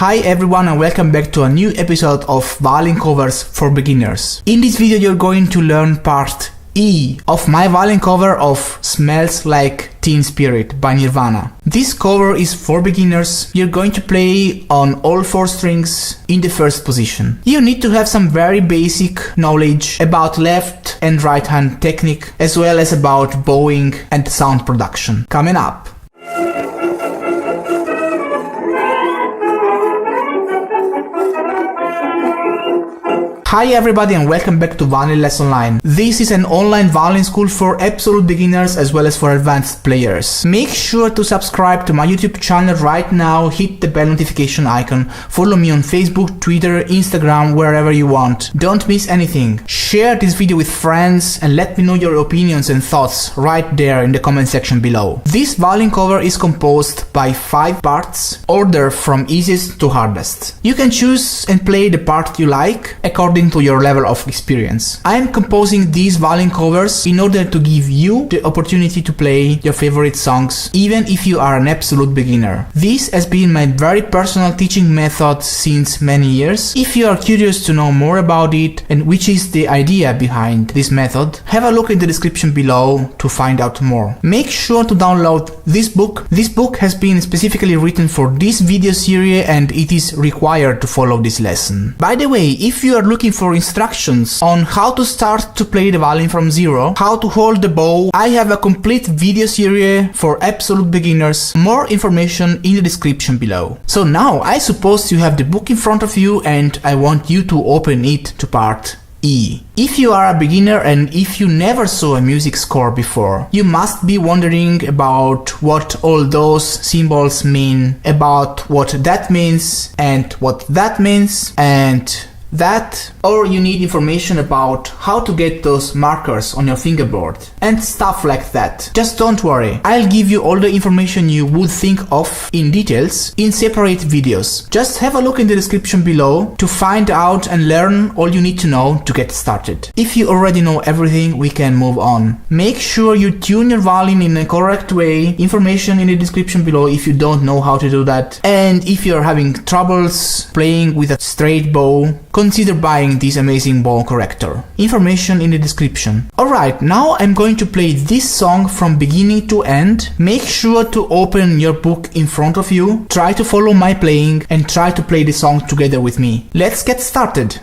Hi everyone and welcome back to a new episode of violin covers for beginners. In this video you're going to learn part E of my violin cover of Smells Like Teen Spirit by Nirvana. This cover is for beginners. You're going to play on all 4 strings in the first position. You need to have some very basic knowledge about left and right hand technique, as well as about bowing and sound production. Coming up. Hi everybody and welcome back to Violin Lesson Online. This is an online violin school for absolute beginners as well as for advanced players. Make sure to subscribe to my YouTube channel right now, hit the bell notification icon, follow me on Facebook, Twitter, Instagram, wherever you want. Don't miss anything. Share this video with friends and let me know your opinions and thoughts right there in the comment section below. This violin cover is composed by 5 parts, ordered from easiest to hardest. You can choose and play the part you like according to your level of experience. I am composing these violin covers in order to give you the opportunity to play your favorite songs, even if you are an absolute beginner. This has been my very personal teaching method since many years. If you are curious to know more about it and which is the idea behind this method, have a look in the description below to find out more. Make sure to download this book. This book has been specifically written for this video series and it is required to follow this lesson. By the way, if you are looking for instructions on how to start to play the violin from zero, how to hold the bow, I have a complete video series for absolute beginners. More information in the description below. So now I suppose you have the book in front of you and I want you to open it to part E. If you are a beginner and if you never saw a music score before, you must be wondering about what all those symbols mean, about what that means and what that means and that, or you need information about how to get those markers on your fingerboard and stuff like that. Just don't worry, I'll give you all the information you would think of in details in separate videos. Just have a look in the description below to find out and learn all you need to know to get started. If you already know everything, we can move on. Make sure you tune your violin in a correct way. Information in the description below if you don't know how to do that. And if you're having troubles playing with a straight bow, consider buying this amazing bow corrector. Information in the description. Alright, now I'm going to play this song from beginning to end. Make sure to open your book in front of you, try to follow my playing and try to play the song together with me. Let's get started!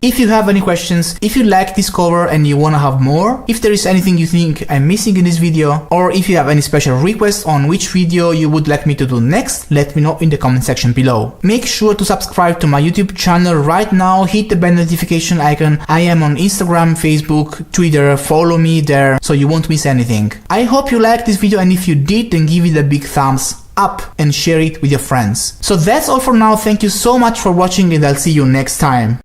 If you have any questions, if you like this cover and you wanna have more, if there is anything you think I'm missing in this video, or if you have any special requests on which video you would like me to do next, let me know in the comment section below. Make sure to subscribe to my YouTube channel right now, hit the bell notification icon. I am on Instagram, Facebook, Twitter, follow me there so you won't miss anything. I hope you liked this video and if you did, then give it a big thumbs up and share it with your friends. So that's all for now, thank you so much for watching and I'll see you next time.